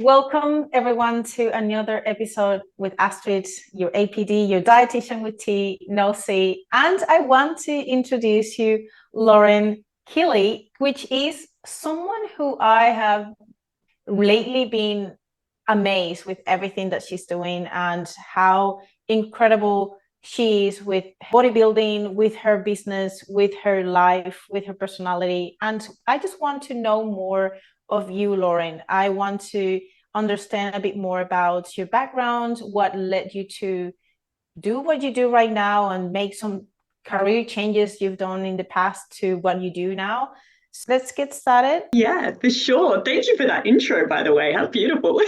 Welcome everyone to another episode with Astrid, your APD, your dietitian with T, no C. And I want to introduce you Lauren Killey, which is someone who I have lately been amazed with everything that she's doing and how incredible she is with bodybuilding, with her business, with her life, with her personality. And I just want to know more of you, Lauren. I want to understand a bit more about your background, what led you to do what you do right now and make some career changes you've done in the past to what you do now. So let's get started. Yeah, for sure. Thank you for that intro, by the way. How beautiful.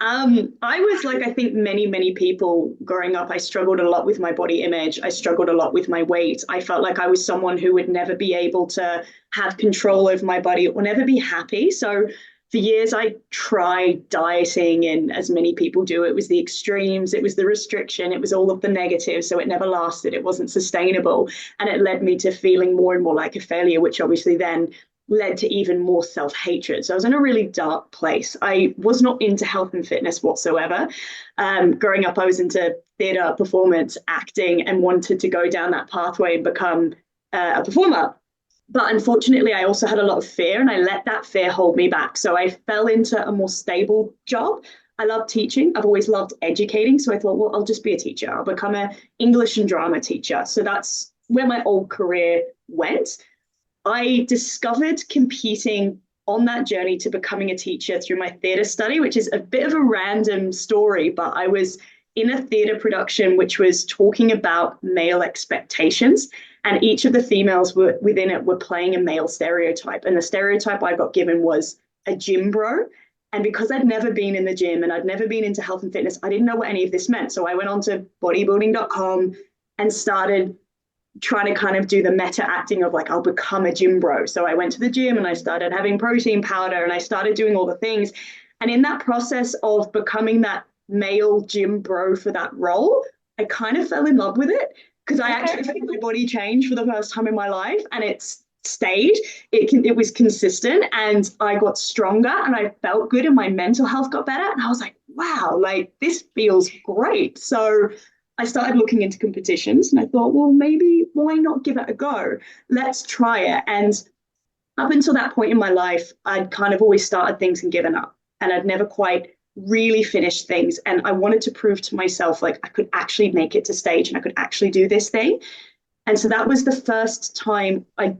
I was like, I think many people growing up, I struggled a lot with my body image. I struggled a lot with my weight. I felt like I was someone who would never be able to have control over my body or never be happy. So for years, I tried dieting, and as many people do, it was the extremes, it was the restriction, it was all of the negatives. So it never lasted, it wasn't sustainable. And it led me to feeling more and more like a failure, which obviously then led to even more self-hatred. So I was in a really dark place. I was not into health and fitness whatsoever. Growing up, I was into theatre, performance, acting, and wanted to go down that pathway and become a performer. But unfortunately, I also had a lot of fear and I let that fear hold me back. So I fell into a more stable job. I love teaching. I've always loved educating. So I thought, well, I'll just be a teacher. I'll become an English and drama teacher. So that's where my old career went. I discovered competing on that journey to becoming a teacher through my theatre study, which is a bit of a random story, but I was in a theatre production which was talking about male expectations. And each of the females within it were playing a male stereotype. And the stereotype I got given was a gym bro. And because I'd never been in the gym and I'd never been into health and fitness, I didn't know what any of this meant. So I went on to bodybuilding.com and started trying to kind of do the meta acting of like, I'll become a gym bro. So I went to the gym and I started having protein powder and I started doing all the things. And in that process of becoming that male gym bro for that role, I kind of fell in love with it because I actually felt my body change for the first time in my life, and it's stayed. It was consistent, and I got stronger, and I felt good, and my mental health got better. And I was like, wow, like this feels great. So I started looking into competitions, and I thought, well, maybe why not give it a go? Let's try it. And up until that point in my life, I'd kind of always started things and given up, and I'd never quite really finished things. And I wanted to prove to myself like I could actually make it to stage and I could actually do this thing. And so that was the first time I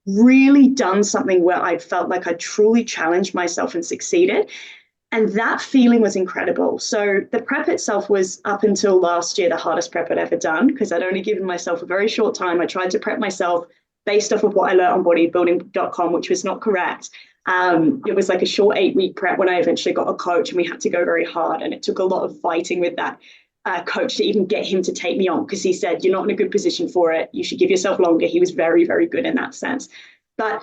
really done something where I felt like I truly challenged myself and succeeded. And that feeling was incredible. So the prep itself was, up until last year, the hardest prep I'd ever done, because I'd only given myself a very short time. I tried to prep myself based off of what I learned on bodybuilding.com, which was not correct. It was like a short 8-week prep when I eventually got a coach, and we had to go very hard. And it took a lot of fighting with that coach to even get him to take me on, because he said, you're not in a good position for it. You should give yourself longer. He was very good in that sense. But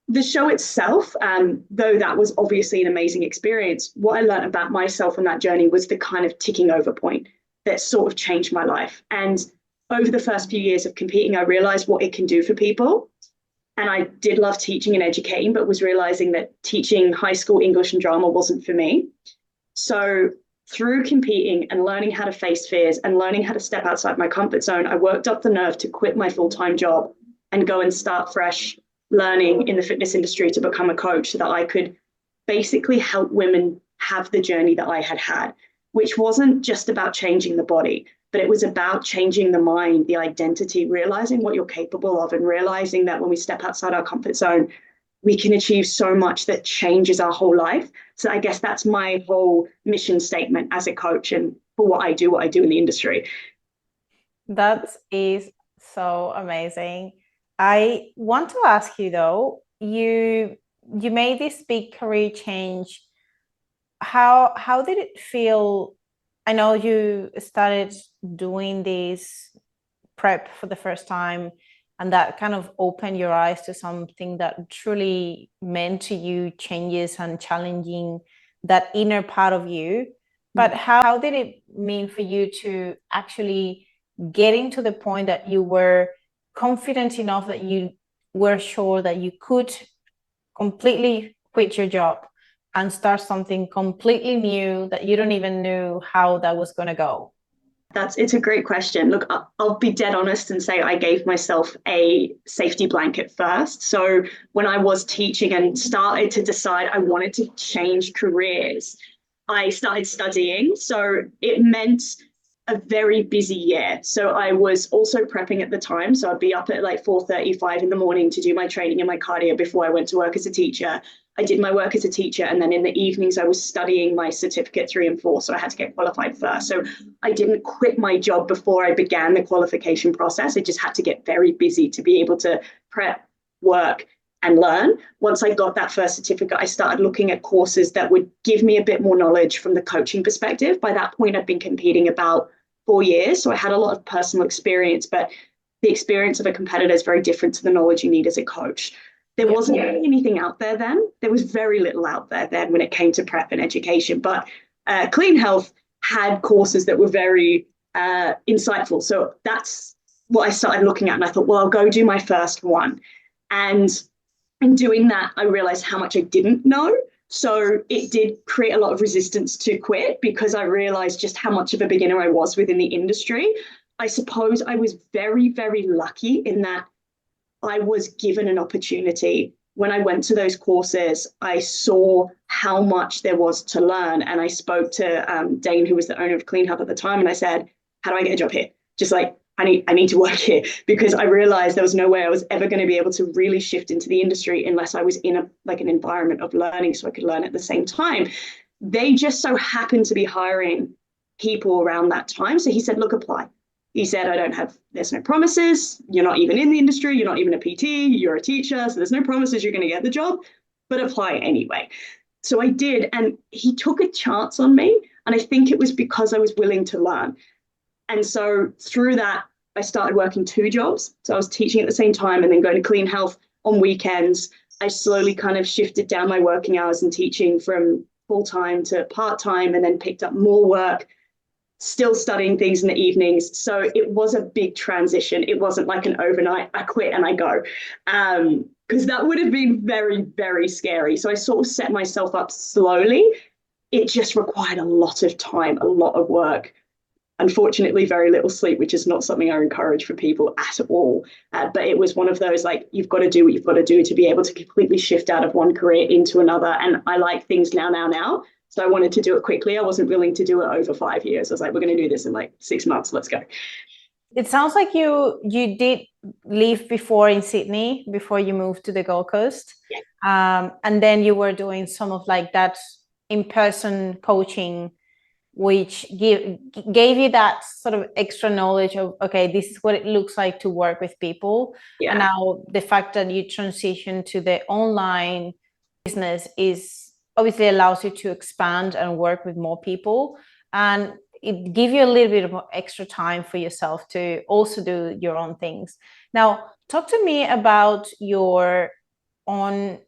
the show itself, though that was obviously an amazing experience, what I learned about myself on that journey was the kind of ticking over point that sort of changed my life. And over the first few years of competing, I realized what it can do for people. And I did love teaching and educating, but was realizing that teaching high school English and drama wasn't for me. So through competing and learning how to face fears and learning how to step outside my comfort zone, I worked up the nerve to quit my full-time job and go and start fresh, learning in the fitness industry to become a coach, so that I could basically help women have the journey that I had had, which wasn't just about changing the body, but it was about changing the mind, the identity, realizing what you're capable of, and realizing that when we step outside our comfort zone, we can achieve so much that changes our whole life. So I guess that's my whole mission statement as a coach and for what I do in the industry. That is so amazing. I want to ask you though, you made this big career change. How did it feel? I know you started doing this prep for the first time, and that kind of opened your eyes to something that truly meant to you changes and challenging that inner part of you. But how did it mean for you to actually getting to the point that you were confident enough that you were sure that you could completely quit your job, and start something completely new that you don't even know how that was going to go? It's a great question. Look, I'll be dead honest and say I gave myself a safety blanket first. So when I was teaching and started to decide I wanted to change careers, I started studying. So it meant a very busy year. So I was also prepping at the time. So I'd be up at like 4:35 in the morning to do my training and my cardio before I went to work as a teacher. I did my work as a teacher, and then in the evenings I was studying my certificate 3 and 4. So I had to get qualified first. So I didn't quit my job before I began the qualification process. I just had to get very busy to be able to prep, work, and learn. Once I got that first certificate, I started looking at courses that would give me a bit more knowledge from the coaching perspective. By that point, I'd been competing about 4 years. So I had a lot of personal experience, but the experience of a competitor is very different to the knowledge you need as a coach. There wasn't really anything out there then. There was very little out there then when it came to prep and education. But Clean Health had courses that were very insightful. So that's what I started looking at. And I thought, well, I'll go do my first one. And in doing that, I realized how much I didn't know. So it did create a lot of resistance to quit because I realized just how much of a beginner I was within the industry. I suppose I was very, very lucky in that I was given an opportunity. When I went to those courses, I saw how much there was to learn. And I spoke to Dane, who was the owner of Clean Health at the time. And I said, how do I get a job here? Just like, I need to work here, because I realized there was no way I was ever going to be able to really shift into the industry unless I was in an environment of learning so I could learn at the same time. They just so happened to be hiring people around that time. So he said, look, apply. He said, there's no promises. You're not even in the industry. You're not even a PT. You're a teacher. So there's no promises you're going to get the job, but apply anyway. So I did. And he took a chance on me. And I think it was because I was willing to learn. And so through that, I started working 2 jobs. So I was teaching at the same time and then going to Clean Health on weekends. I slowly kind of shifted down my working hours and teaching from full-time to part-time, and then picked up more work, still studying things in the evenings. So it was a big transition. It wasn't like an overnight, I quit and I go, because that would have been very, very scary. So I sort of set myself up slowly. It just required a lot of time, a lot of work. Unfortunately, very little sleep, which is not something I encourage for people at all. But it was one of those, like, you've got to do what you've got to do to be able to completely shift out of one career into another. And I like things now. So I wanted to do it quickly. I wasn't willing to do it over 5 years. I was like, we're going to do this in like 6 months. Let's go. It sounds like you did live before in Sydney before you moved to the Gold Coast. Yeah. And then you were doing some of like that in-person coaching, which gave you that sort of extra knowledge of, okay, this is what it looks like to work with people. Yeah. And now the fact that you transition to the online business is obviously allows you to expand and work with more people. And it gives you a little bit of extra time for yourself to also do your own things. Now, talk to me about your own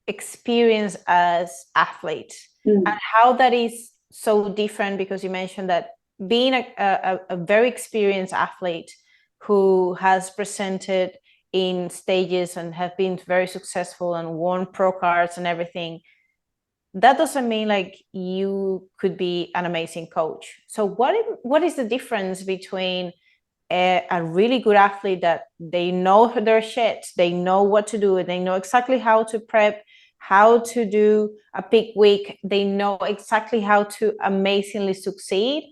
experience as athlete and how that is so different, because you mentioned that being a very experienced athlete who has presented in stages and have been very successful and won pro cards and everything, that doesn't mean like you could be an amazing coach. So what is the difference between a really good athlete that they know their shit, they know what to do, they know exactly how to prep, how to do a peak week, they know exactly how to amazingly succeed,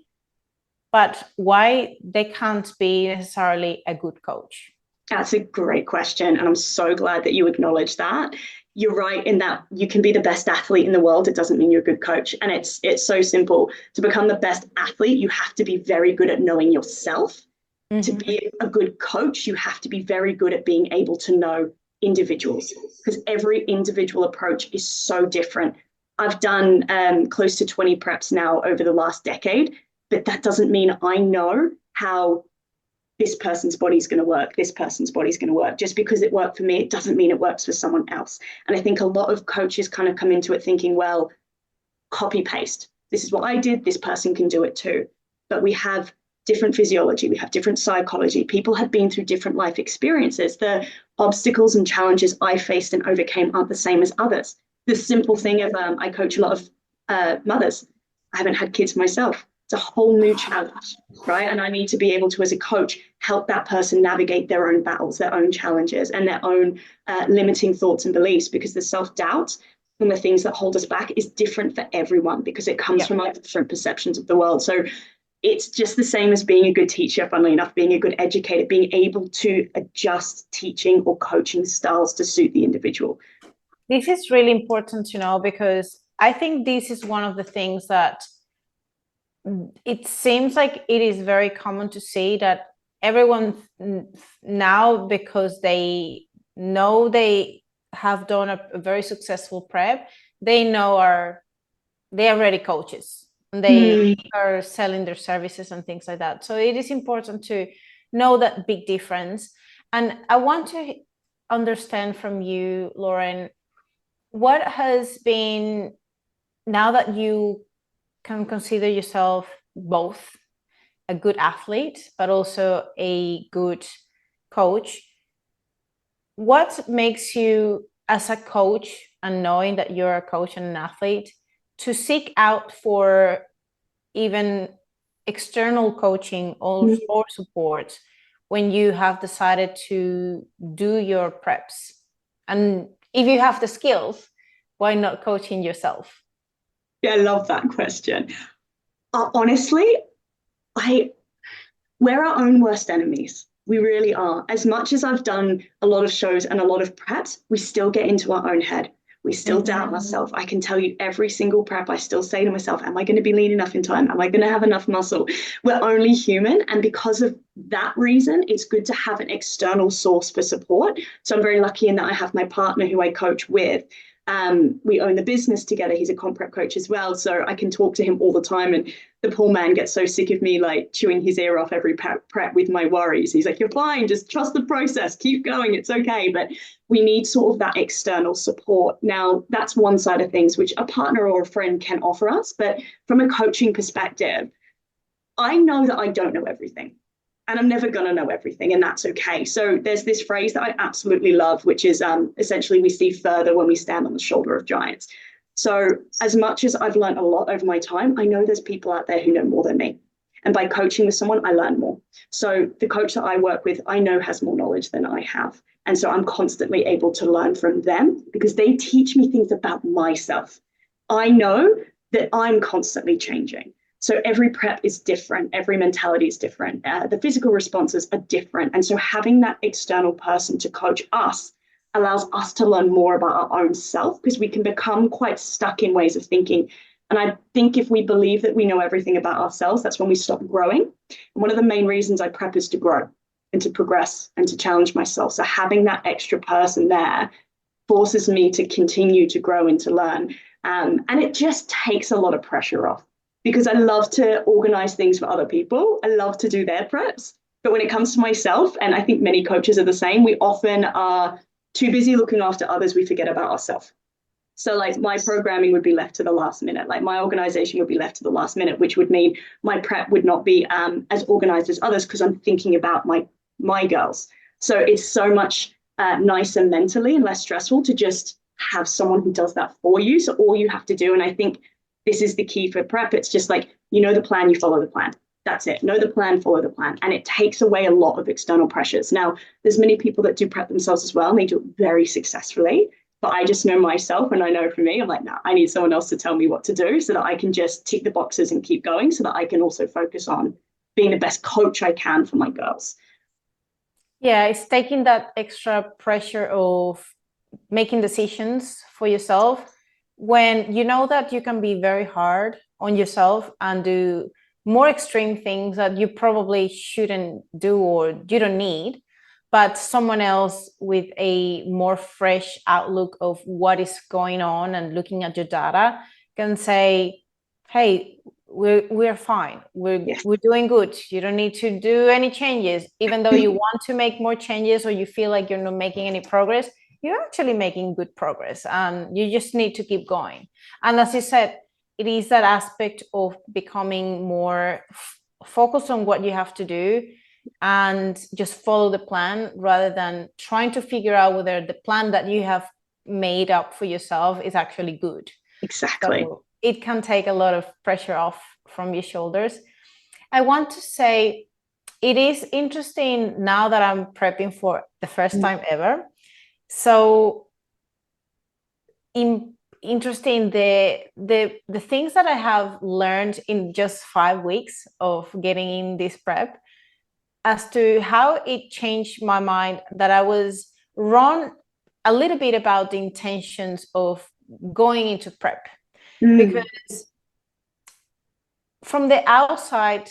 but why they can't be necessarily a good coach? That's a great question. And I'm so glad that you acknowledge that. You're right in that you can be the best athlete in the world. It doesn't mean you're a good coach. And it's so simple. To become the best athlete, you have to be very good at knowing yourself. Mm-hmm. To be a good coach, you have to be very good at being able to know individuals, because every individual approach is so different. I've done close to 20 preps now over the last decade, but that doesn't mean I know how this person's body is going to work, this person's body is going to work. Just because it worked for me, it doesn't mean it works for someone else. And I think a lot of coaches kind of come into it thinking, well, copy paste. This is what I did, this person can do it too. But we have different physiology, we have different psychology. People have been through different life experiences. The obstacles and challenges I faced and overcame aren't the same as others. The simple thing of I coach a lot of mothers. I haven't had kids myself. It's a whole new challenge, right? And I need to be able to, as a coach, help that person navigate their own battles, their own challenges, and their own limiting thoughts and beliefs, because the self-doubt and the things that hold us back is different for everyone, because it comes from our different perceptions of the world. So it's just the same as being a good teacher, funnily enough, being a good educator, being able to adjust teaching or coaching styles to suit the individual. This is really important to know, because I think this is one of the things that it seems like it is very common to see, that everyone now, because they know they have done a very successful prep, they are already coaches, and they are selling their services and things like that. So it is important to know that big difference. And I want to understand from you, Lauren, what has been, now that you can consider yourself both a good athlete but also a good coach, what makes you, as a coach, and knowing that you're a coach and an athlete, to seek out for even external coaching or support when you have decided to do your preps? And if you have the skills, why not coaching yourself? Yeah, I love that question. Honestly, we're our own worst enemies. We really are. As much as I've done a lot of shows and a lot of preps, we still get into our own head. We still doubt ourselves. I can tell you, every single prep, I still say to myself, am I going to be lean enough in time? Am I going to have enough muscle? We're only human. And because of that reason, it's good to have an external source for support. So I'm very lucky in that I have my partner who I coach with. We own the business together. He's a comp prep coach as well. So I can talk to him all the time. And the poor man gets so sick of me like chewing his ear off every prep with my worries. He's like, you're fine, just trust the process, keep going, it's okay. But we need sort of that external support. Now, that's one side of things, which a partner or a friend can offer us. But from a coaching perspective, I know that I don't know everything. And I'm never going to know everything, and that's okay. So there's this phrase that I absolutely love, which is essentially, we see further when we stand on the shoulder of giants. So as much as I've learned a lot over my time, I know there's people out there who know more than me. And by coaching with someone, I learn more. So the coach that I work with, I know has more knowledge than I have. And so I'm constantly able to learn from them, because they teach me things about myself. I know that I'm constantly changing. So every prep is different. Every mentality is different. The physical responses are different. And so having that external person to coach us allows us to learn more about our own self, because we can become quite stuck in ways of thinking. And I think if we believe that we know everything about ourselves, that's when we stop growing. And one of the main reasons I prep is to grow and to progress and to challenge myself. So having that extra person there forces me to continue to grow and to learn. And it just takes a lot of pressure off, because I love to organize things for other people. I love to do their preps. But when it comes to myself, and I think many coaches are the same, we often are too busy looking after others, we forget about ourselves. So like my programming would be left to the last minute, like my organization would be left to the last minute, which would mean my prep would not be as organized as others, because I'm thinking about my girls. So it's so much nicer mentally and less stressful to just have someone who does that for you. So all you have to do, and I think this is the key for prep, it's just like, you know the plan, you follow the plan. That's it. Know the plan, follow the plan. And it takes away a lot of external pressures. Now, there's many people that do prep themselves as well, and they do it very successfully. But I just know myself, and I know for me, I'm like, no, I need someone else to tell me what to do, so that I can just tick the boxes and keep going, so that I can also focus on being the best coach I can for my girls. Yeah, it's taking that extra pressure of making decisions for yourself when you know that you can be very hard on yourself and do more extreme things that you probably shouldn't do or you don't need, but someone else with a more fresh outlook of what is going on and looking at your data can say, hey, we're fine. We're doing good. You don't need to do any changes. Even though you want to make more changes or you feel like you're not making any progress, you're actually making good progress. And you just need to keep going. And as you said, it is that aspect of becoming more focused on what you have to do and just follow the plan, rather than trying to figure out whether the plan that you have made up for yourself is actually good. Exactly. So it can take a lot of pressure off from your shoulders. I want to say it is interesting now that I'm prepping for the first time ever. So interesting the things that I have learned in just 5 weeks of getting in this prep, as to how it changed my mind, that I was wrong a little bit about the intentions of going into prep. Because from the outside,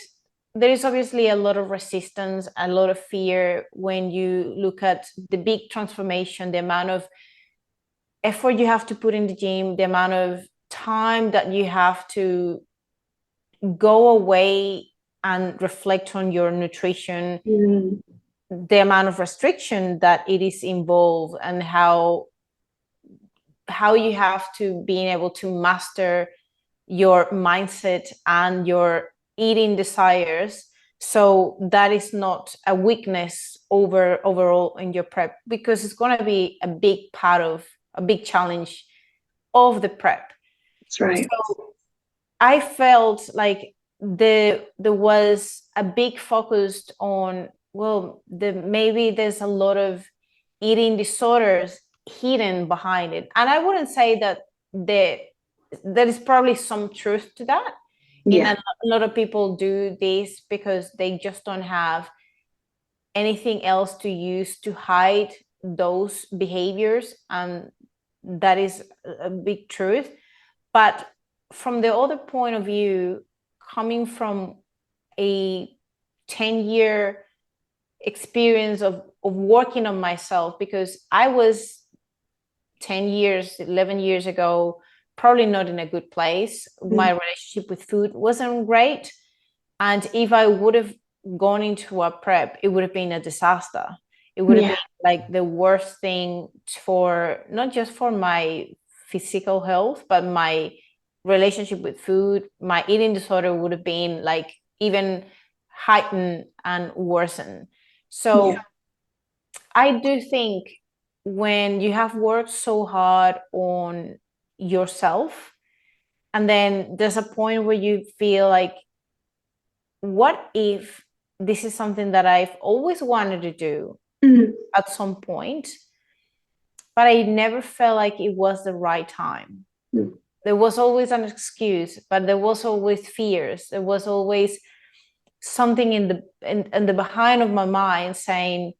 there is obviously a lot of resistance, a lot of fear when you look at the big transformation, the amount of effort you have to put in the gym, the amount of time that you have to go away and reflect on your nutrition, the amount of restriction that it is involved, and how you have to be able to master your mindset and your eating desires, so that is not a weakness overall in your prep, because it's going to be a big part of a big challenge of the prep. That's right. So I felt like there was a big focus on, well, maybe there's a lot of eating disorders hidden behind it. And I wouldn't say that there is probably some truth to that. Yeah. And a lot of people do this because they just don't have anything else to use to hide those behaviors. And that is a big truth. But from the other point of view, coming from a 10-year experience of working on myself, because I was 10 years, 11 years ago, probably not in a good place. My relationship with food wasn't great. And if I would have gone into a prep, it would have been a disaster. It would have been like the worst thing for, not just for my physical health, but my relationship with food. My eating disorder would have been like even heightened and worsened. So I do think when you have worked so hard on yourself, and then there's a point where you feel like, what if this is something that I've always wanted to do at some point, but I never felt like it was the right time. There was always an excuse, but there was always fears. There was always something in the behind of my mind saying,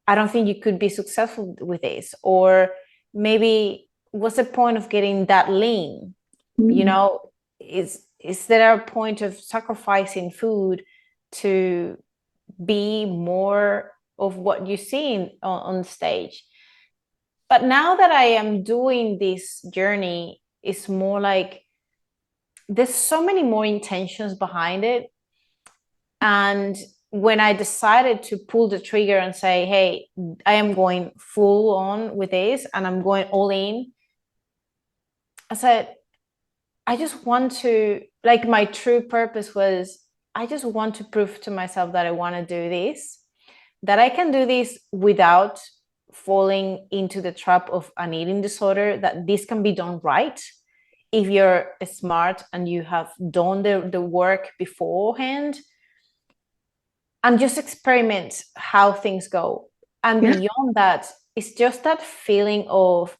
I don't think you could be successful with this. Or maybe, what's the point of getting that lean? You know, is there a point of sacrificing food to be more of what you see on stage? But now that I am doing this journey, it's more like there's so many more intentions behind it. And when I decided to pull the trigger and say, hey, I am going full on with this and I'm going all in, I said, I just want to, like, my true purpose was, I just want to prove to myself that I want to do this, that I can do this without falling into the trap of an eating disorder, that this can be done right if you're smart and you have done the work beforehand, and just experiment how things go. And beyond that, it's just that feeling of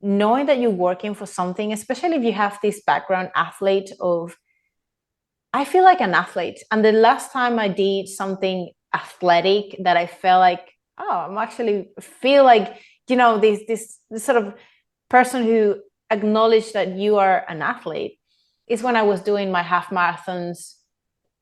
knowing that you're working for something, especially if you have this background athlete of, I feel like an athlete. And the last time I did something athletic that I felt like, oh, I'm actually feel like, you know, this sort of person who acknowledged that you are an athlete, is when I was doing my half marathons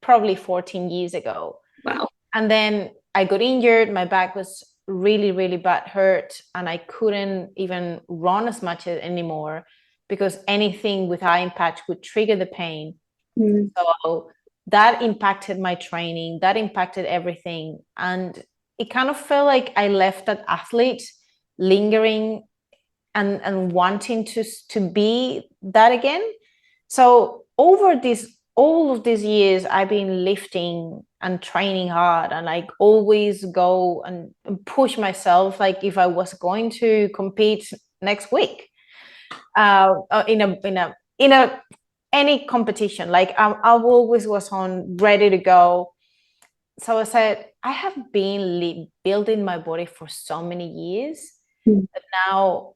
probably 14 years ago. Wow. And then I got injured. My back was really, really bad hurt. And I couldn't even run as much anymore, because anything with high impact would trigger the pain. So that impacted my training, that impacted everything. And it kind of felt like I left that athlete lingering and wanting to be that again. So over all of these years, I've been lifting and training hard, and like always go and push myself. Like if I was going to compete next week in a any competition. Like I always was on ready to go. So I said, I have been building my body for so many years that now,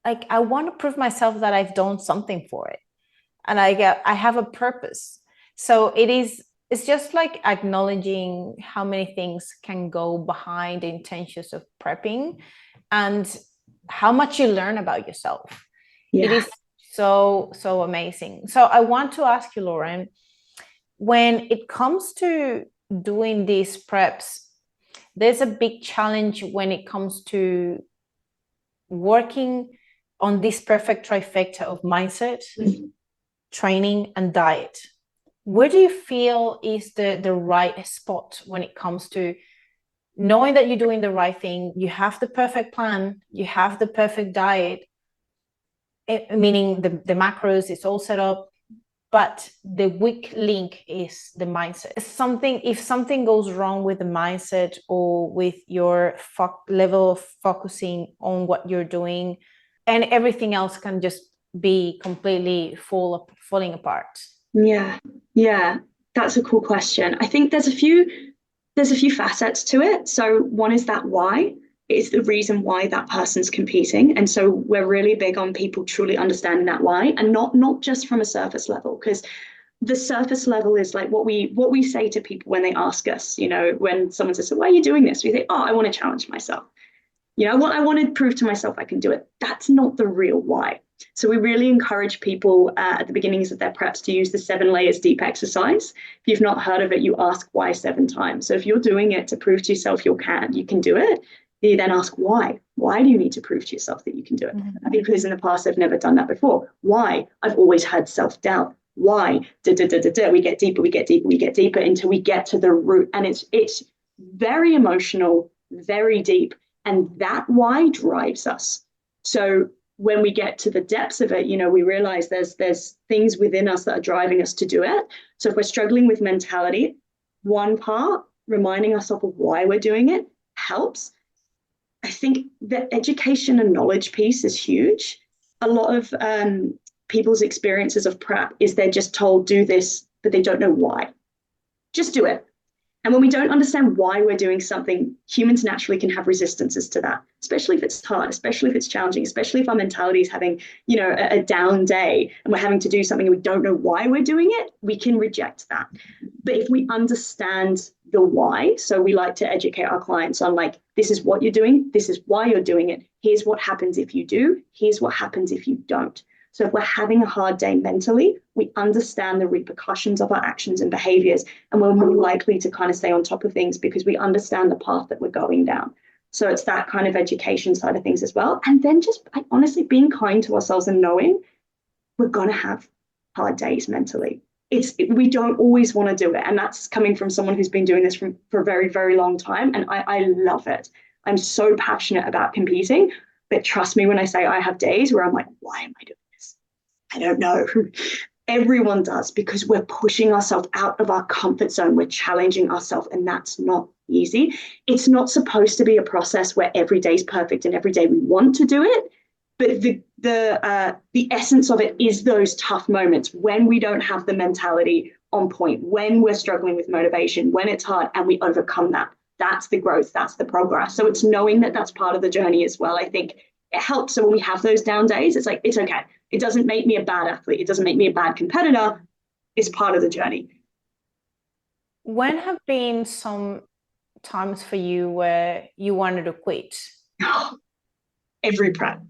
like, I want to prove myself that I've done something for it, and I have a purpose. So it's just like acknowledging how many things can go behind the intentions of prepping and how much you learn about yourself. It is so amazing. So I want to ask you, Lauren, when it comes to doing these preps, there's a big challenge when it comes to working on this perfect trifecta of mindset, training, and diet. Where do you feel is the right spot when it comes to knowing that you're doing the right thing? You have the perfect plan, you have the perfect diet, meaning the macros, it's all set up, but the weak link is the mindset. If something goes wrong with the mindset or with your level of focusing on what you're doing, and everything else can just be completely falling apart. Yeah, that's a cool question. I think there's a few facets to it. So one is that why. It's the reason why that person's competing. And so we're really big on people truly understanding that why, and not just from a surface level, because the surface level is like what we say to people when they ask us, when someone says, so why are you doing this? We say, oh, I want to challenge myself. I want to prove to myself I can do it. That's not the real why. So we really encourage people at the beginnings of their preps to use the 7 layers deep exercise. If you've not heard of it, you ask why 7 times. So if you're doing it to prove to yourself you can do it, you then ask why. Why do you need to prove to yourself that you can do it? Mm-hmm. Because in the past, I've never done that before. Why? I've always had self-doubt. Why? We get deeper until we get to the root. And it's very emotional, very deep. And that why drives us. So when we get to the depths of it, we realize there's things within us that are driving us to do it. So if we're struggling with mentality, one part, reminding ourselves of why we're doing it helps. I think the education and knowledge piece is huge. A lot of people's experiences of prep is they're just told do this, but they don't know why. Just do it. And when we don't understand why we're doing something, humans naturally can have resistances to that, especially if it's hard, especially if it's challenging, especially if our mentality is having, a down day and we're having to do something and we don't know why we're doing it, we can reject that. But if we understand the why, so we like to educate our clients on like, this is what you're doing, this is why you're doing it, here's what happens if you do, here's what happens if you don't. So if we're having a hard day mentally, we understand the repercussions of our actions and behaviors, and we're more likely to kind of stay on top of things because we understand the path that we're going down. So it's that kind of education side of things as well. And then just honestly being kind to ourselves and knowing we're going to have hard days mentally. We don't always want to do it. And that's coming from someone who's been doing this for a very, very long time. And I love it. I'm so passionate about competing. But trust me when I say I have days where I'm like, why am I doing this? I don't know. Everyone does, because we're pushing ourselves out of our comfort zone. We're challenging ourselves, and that's not easy. It's not supposed to be a process where every day is perfect and every day we want to do it. But the essence of it is those tough moments when we don't have the mentality on point, when we're struggling with motivation, when it's hard, and we overcome that. That's the growth. That's the progress. So it's knowing that that's part of the journey as well. I think it helps. So when we have those down days, it's like, it's okay. It doesn't make me a bad athlete. It doesn't make me a bad competitor. It's part of the journey. When have been some times for you where you wanted to quit? Every prep.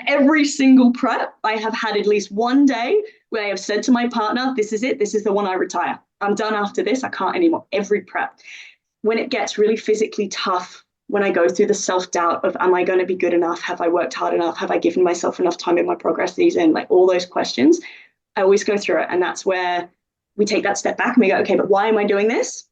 Every single prep, I have had at least one day where I have said to my partner, this is it. This is the one I retire. I'm done after this. I can't anymore. Every prep. When it gets really physically tough, when I go through the self-doubt of, am I going to be good enough? Have I worked hard enough? Have I given myself enough time in my progress season? Like all those questions, I always go through it. And that's where we take that step back and we go, okay, but why am I doing this?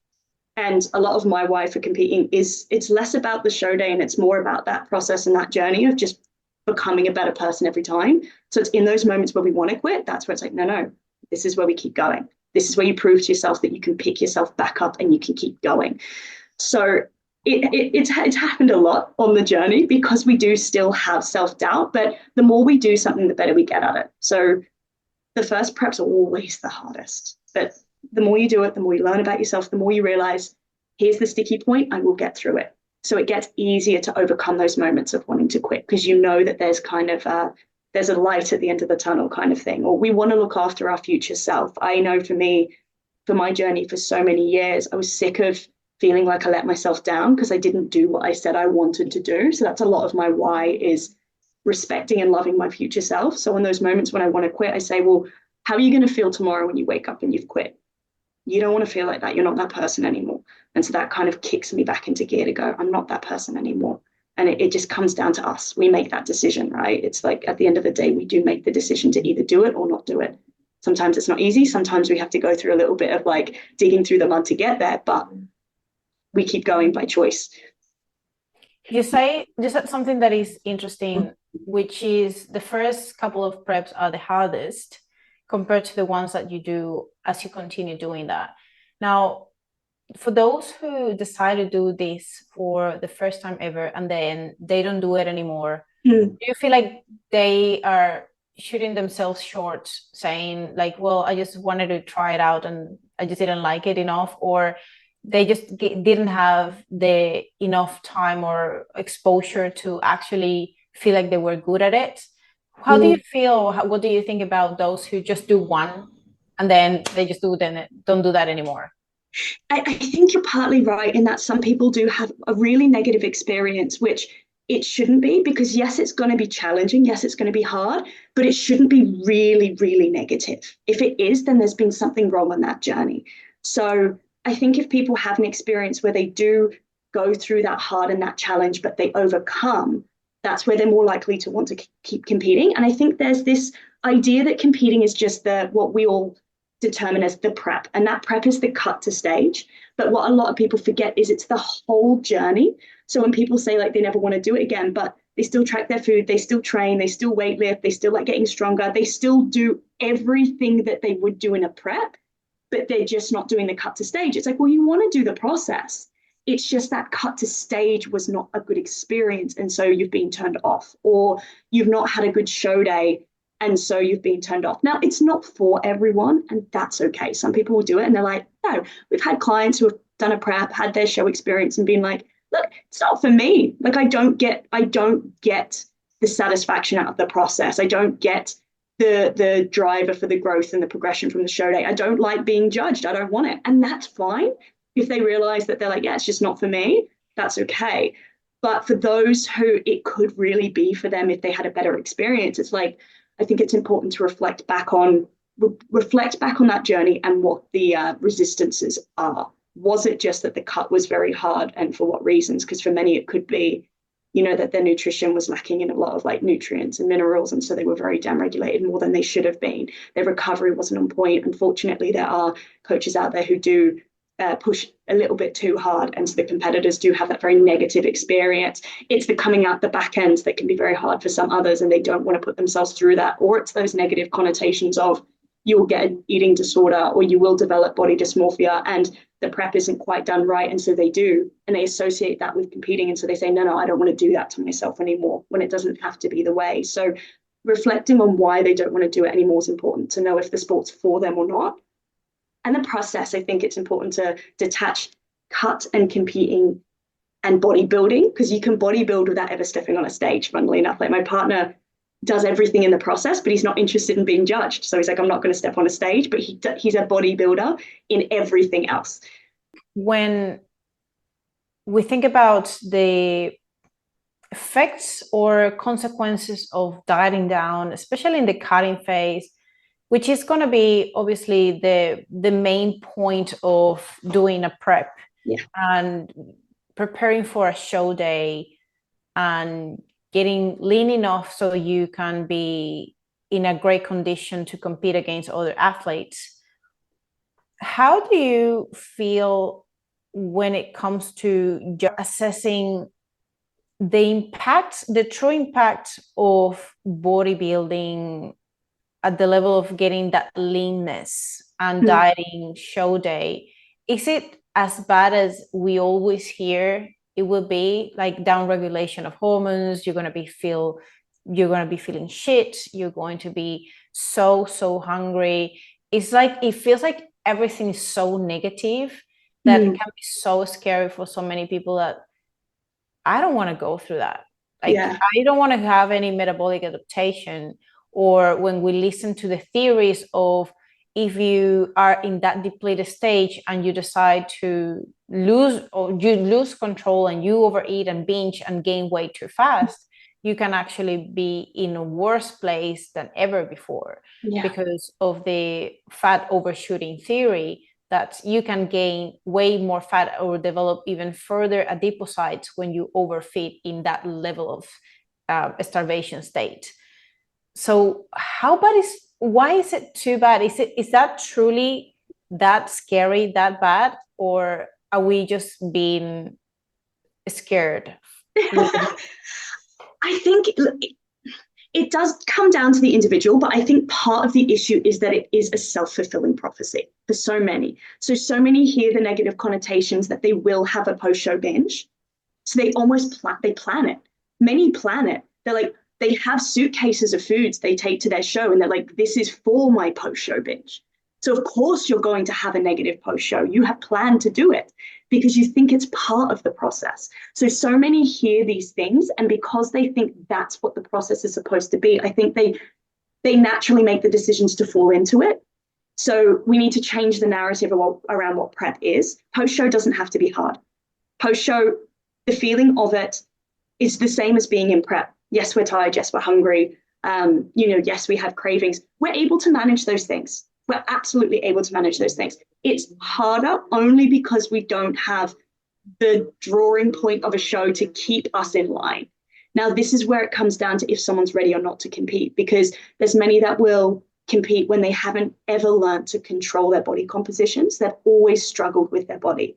And a lot of my why for competing is it's less about the show day and it's more about that process and that journey of just becoming a better person every time. So it's in those moments where we want to quit. That's where it's like, no, this is where we keep going. This is where you prove to yourself that you can pick yourself back up and you can keep going. So It's happened a lot on the journey because we do still have self-doubt, but the more we do something, the better we get at it. So the first prep's always the hardest, but the more you do it, the more you learn about yourself, the more you realize, here's the sticky point, I will get through it. So it gets easier to overcome those moments of wanting to quit because you know that there's kind of there's a light at the end of the tunnel kind of thing, or we want to look after our future self. I know for me, for my journey for so many years, I was sick of feeling like I let myself down because I didn't do what I said I wanted to do. So that's a lot of my why, is respecting and loving my future self. So in those moments when I want to quit, I say, well, how are you going to feel tomorrow when you wake up and you've quit? You don't want to feel like that. You're not that person anymore. And so that kind of kicks me back into gear to go, I'm not that person anymore. And it just comes down to us. We make that decision, right? It's like at the end of the day, we do make the decision to either do it or not do it. Sometimes it's not easy. Sometimes we have to go through a little bit of like digging through the mud to get there, but we keep going by choice. You said something that is interesting, which is the first couple of preps are the hardest compared to the ones that you do as you continue doing that. Now, for those who decide to do this for the first time ever and then they don't do it anymore, do you feel like they are shooting themselves short, saying like, well, I just wanted to try it out and I just didn't like it enough, or they just didn't have the enough time or exposure to actually feel like they were good at it? How do you feel? What do you think about those who just do one and then they just don't do that anymore? I think you're partly right in that some people do have a really negative experience, which it shouldn't be, because yes, it's going to be challenging. Yes, it's going to be hard, but it shouldn't be really, really negative. If it is, then there's been something wrong on that journey. So I think if people have an experience where they do go through that hard and that challenge, but they overcome, that's where they're more likely to want to keep competing. And I think there's this idea that competing is just what we all determine as the prep, and that prep is the cut to stage. But what a lot of people forget is it's the whole journey. So when people say like they never want to do it again, but they still track their food, they still train, they still weight lift, they still like getting stronger, they still do everything that they would do in a prep, but they're just not doing the cut to stage. It's like, well, you want to do the process. It's just that cut to stage was not a good experience. And so you've been turned off, or you've not had a good show day, and so you've been turned off. Now, it's not for everyone, and that's okay. Some people will do it and they're like, no. We've had clients who have done a prep, had their show experience and been like, look, it's not for me. Like, I don't get the satisfaction out of the process. I don't get the driver for the growth and the progression from the show day. I don't like being judged. I don't want it. And that's fine. If they realize that they're like, yeah, it's just not for me, that's okay. But for those who it could really be for them if they had a better experience, it's like, I think it's important to reflect back on that journey and what the resistances are. Was it just that the cut was very hard, and for what reasons? Because for many it could be, that their nutrition was lacking in a lot of like nutrients and minerals, and so they were very down-regulated more than they should have been. Their recovery wasn't on point. Unfortunately, there are coaches out there who do push a little bit too hard, and so the competitors do have that very negative experience. It's the coming out the back ends that can be very hard for some others, and they don't want to put themselves through that, or it's those negative connotations of you'll get an eating disorder or you will develop body dysmorphia and the prep isn't quite done right, and so they do, and they associate that with competing, and so they say, no, I don't want to do that to myself anymore, when it doesn't have to be the way. So reflecting on why they don't want to do it anymore is important, to know if the sport's for them or not. And the process, I think it's important to detach cut and competing and bodybuilding, because you can bodybuild without ever stepping on a stage, funnily enough. Like my partner does everything in the process, but he's not interested in being judged. So he's like, I'm not going to step on a stage, but he's a bodybuilder in everything else. When we think about the effects or consequences of dieting down, especially in the cutting phase, which is going to be obviously the main point of doing a prep, and preparing for a show day and getting lean enough so you can be in a great condition to compete against other athletes. How do you feel when it comes to assessing the true impact of bodybuilding at the level of getting that leanness and dieting show day? Is it as bad as we always hear it will be like down regulation of hormones. You're going to be feeling shit. You're going to be so hungry. It's like, it feels like everything is so negative that it can be so scary for so many people that I don't want to go through that. Like, Yeah. I don't want to have any metabolic adaptation. Or when we listen to the theories of, if you are in that depleted stage and you decide to lose control and you overeat and binge and gain weight too fast, you can actually be in a worse place than ever before, because of the fat overshooting theory, that you can gain way more fat or develop even further adipocytes when you overfeed in that level of starvation state. So why is it too bad? Is that truly that scary, that bad, or are we just being scared? I think it does come down to the individual, but I think part of the issue is that it is a self-fulfilling prophecy for so many. So many hear the negative connotations that they will have a post-show binge. So they almost plan it. Many plan it. They're like, they have suitcases of foods they take to their show, and they're like, this is for my post-show binge. So of course you're going to have a negative post-show. You have planned to do it because you think it's part of the process. So many hear these things, and because they think that's what the process is supposed to be, I think they naturally make the decisions to fall into it. So we need to change the narrative around what prep is. Post-show doesn't have to be hard. Post-show, the feeling of it is the same as being in prep. Yes, we're tired. Yes, we're hungry. Yes, we have cravings. We're able to manage those things. We're absolutely able to manage those things. It's harder only because we don't have the drawing point of a show to keep us in line. Now, this is where it comes down to if someone's ready or not to compete, because there's many that will compete when they haven't ever learned to control their body compositions. They've always struggled with their body.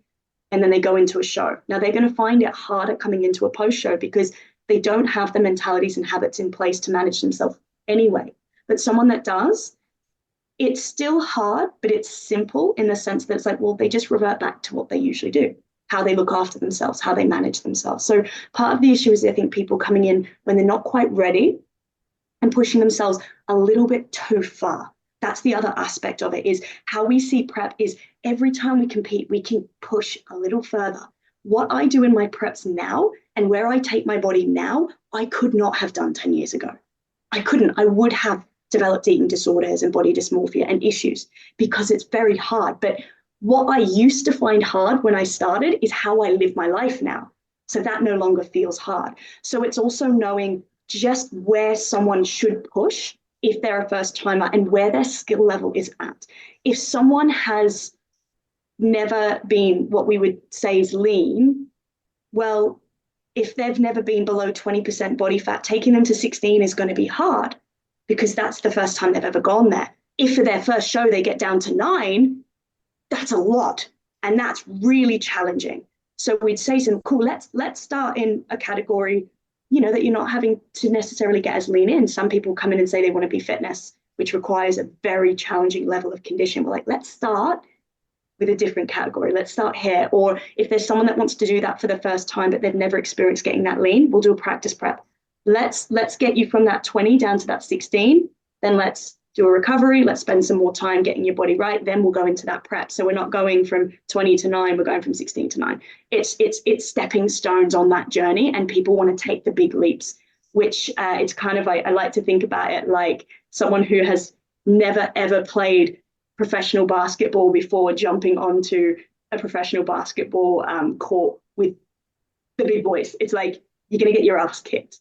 And then they go into a show. Now, they're going to find it harder coming into a post-show because they don't have the mentalities and habits in place to manage themselves anyway. But someone that does, it's still hard, but it's simple in the sense that it's like, well, they just revert back to what they usually do, how they look after themselves, how they manage themselves. So part of the issue is, I think, people coming in when they're not quite ready and pushing themselves a little bit too far. That's the other aspect of it, is how we see prep is every time we compete, we can push a little further. What I do in my preps now and where I take my body now, I could not have done 10 years ago. I couldn't. I would have developed eating disorders and body dysmorphia and issues because it's very hard. But what I used to find hard when I started is how I live my life now. So that no longer feels hard. So it's also knowing just where someone should push if they're a first timer and where their skill level is at. If someone has never been what we would say is lean, well, if they've never been below 20% body fat, taking them to 16 is going to be hard because that's the first time they've ever gone there. If for their first show they get down to 9, that's a lot. And that's really challenging. So we'd say to them, cool, let's start in a category, that you're not having to necessarily get as lean in. Some people come in and say they want to be fitness, which requires a very challenging level of condition. We're like, let's start with a different category. Let's start here. Or if there's someone that wants to do that for the first time, but they've never experienced getting that lean, we'll do a practice prep. Let's get you from that 20 down to that 16. Then let's do a recovery. Let's spend some more time getting your body right. Then we'll go into that prep. So we're not going from 20 to 9. We're going from 16 to 9. It's stepping stones on that journey, and people want to take the big leaps, which it's kind of, I like to think about it like someone who has never, ever played professional basketball before jumping onto a professional basketball court with the big boys. It's like, you're going to get your ass kicked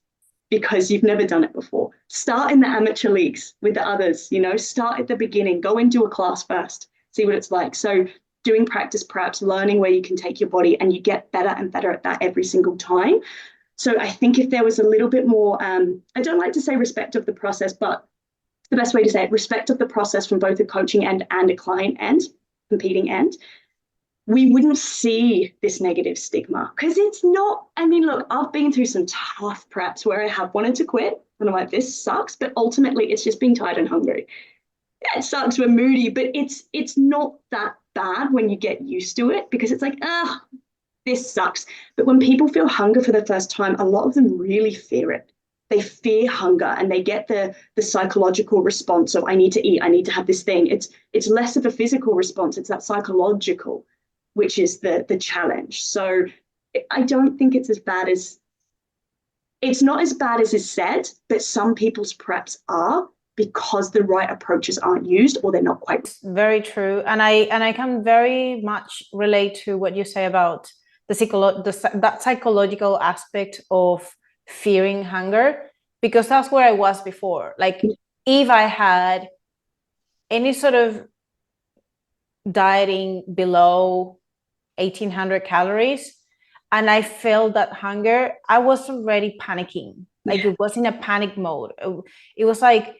because you've never done it before. Start in the amateur leagues with the others, start at the beginning, go and do a class first, see what it's like. So doing practice preps, learning where you can take your body, and you get better and better at that every single time. So I think if there was a little bit more, I don't like to say respect of the process, but the best way to say it, respect of the process from both a coaching end and a client end, competing end, we wouldn't see this negative stigma because it's not, look, I've been through some tough preps where I have wanted to quit and I'm like, this sucks, but ultimately it's just being tired and hungry. Yeah, it sucks, we're moody, but it's not that bad when you get used to it, because it's like, this sucks. But when people feel hunger for the first time, a lot of them really fear it. They fear hunger, and they get the psychological response of, I need to eat, I need to have this thing. It's less of a physical response, it's that psychological, which is the challenge. So I don't think it's not as bad as is said, but some people's preps are, because the right approaches aren't used, or they're not quite. Very true. And I can very much relate to what you say about that psychological aspect of fearing hunger, because that's where I was before. Like, if I had any sort of dieting below 1800 calories and I felt that hunger, I was already panicking. Like, it was in a panic mode. It was like,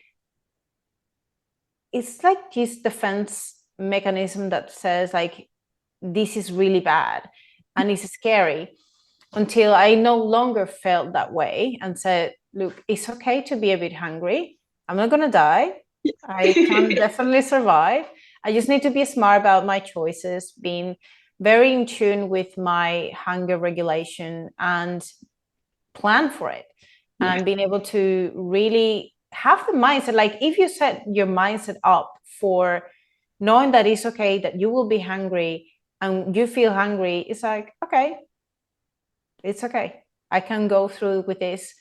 it's like this defense mechanism that says, like, this is really bad and it's scary, until I no longer felt that way and said, look, it's okay to be a bit hungry. I'm not going to die. I can definitely survive. I just need to be smart about my choices, being very in tune with my hunger regulation and plan for it. And being able to really have the mindset, like, if you set your mindset up for knowing that it's okay, that you will be hungry and you feel hungry, it's like, okay, it's okay. I can go through with this.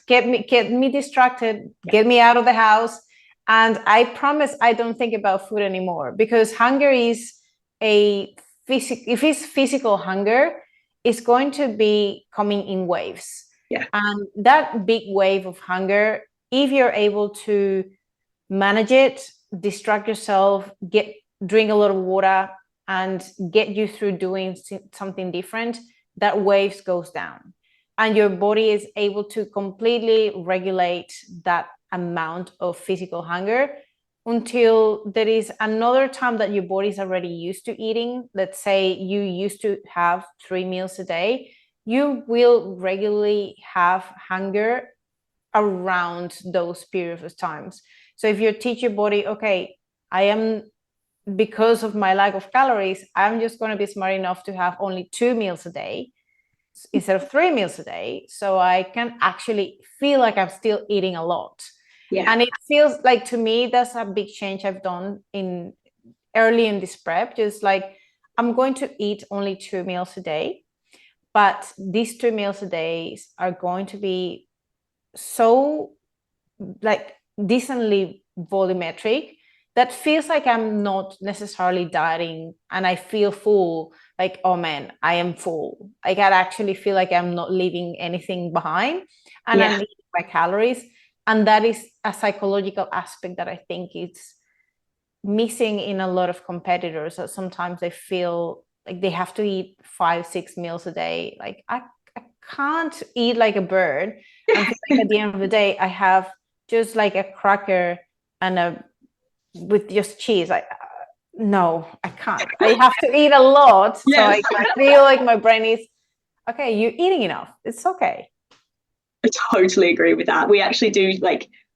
Get me distracted, get me out of the house. And I promise I don't think about food anymore, because hunger is if it's physical hunger, it's going to be coming in waves. And that big wave of hunger, if you're able to manage it, distract yourself, drink a lot of water, and get you through doing something different, that waves goes down. And your body is able to completely regulate that amount of physical hunger until there is another time that your body is already used to eating. Let's say you used to have 3 meals a day. You will regularly have hunger around those periods of times. So if you teach your body, okay, because of my lack of calories, I'm just going to be smart enough to have only 2 meals a day instead of 3 meals a day, so I can actually feel like I'm still eating a lot. And it feels like, to me, that's a big change I've done early in this prep. Just like, I'm going to eat only 2 meals a day, but these 2 meals a day are going to be so, like, decently volumetric that feels like I'm not necessarily dieting, and I feel full. Like, oh man, I am full. Like, I actually feel like I'm not leaving anything behind, and I'm eating my calories. And that is a psychological aspect that I think is missing in a lot of competitors, that sometimes they feel like they have to eat 5-6 meals a day. Like, I can't eat like a bird. And like, at the end of the day, I have just like a cracker and with just cheese. No, I can't. I have to eat a lot. So I feel like my brain is, okay, you're eating enough. It's okay. I totally agree with that. We actually do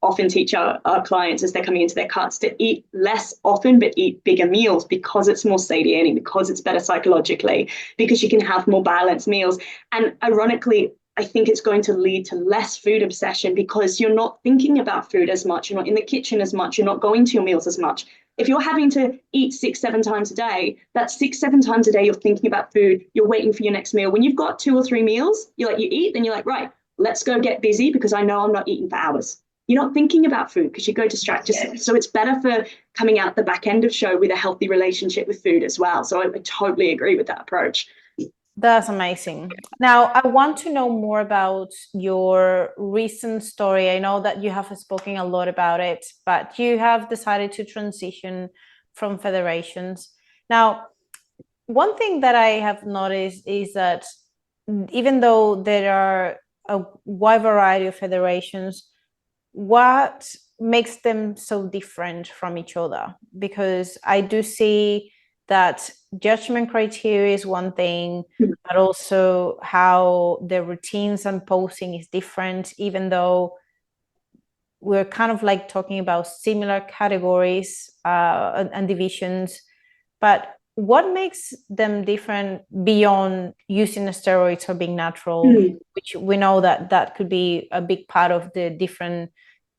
often teach our clients, as they're coming into their cuts, to eat less often, but eat bigger meals, because it's more satiating, because it's better psychologically, because you can have more balanced meals. And ironically, I think it's going to lead to less food obsession, because you're not thinking about food as much. You're not in the kitchen as much. You're not going to your meals as much. If you're having to eat 6-7 times a day, that's 6-7 times a day you're thinking about food. You're waiting for your next meal. When you've got 2 or 3 meals, you eat, then you're like, right, let's go get busy, because I know I'm not eating for hours. You're not thinking about food because you go distract yourself. So it's better for coming out the back end of show with a healthy relationship with food as well. So I totally agree with that approach. That's amazing. Now, I want to know more about your recent story. I know that you have spoken a lot about it, but you have decided to transition from federations. Now, one thing that I have noticed is that even though there are a wide variety of federations, what makes them so different from each other? Because I do see that judgment criteria is one thing, but also how the routines and posing is different, even though we're kind of like talking about similar categories and divisions. But what makes them different beyond using steroids or being natural, which we know that could be a big part of the different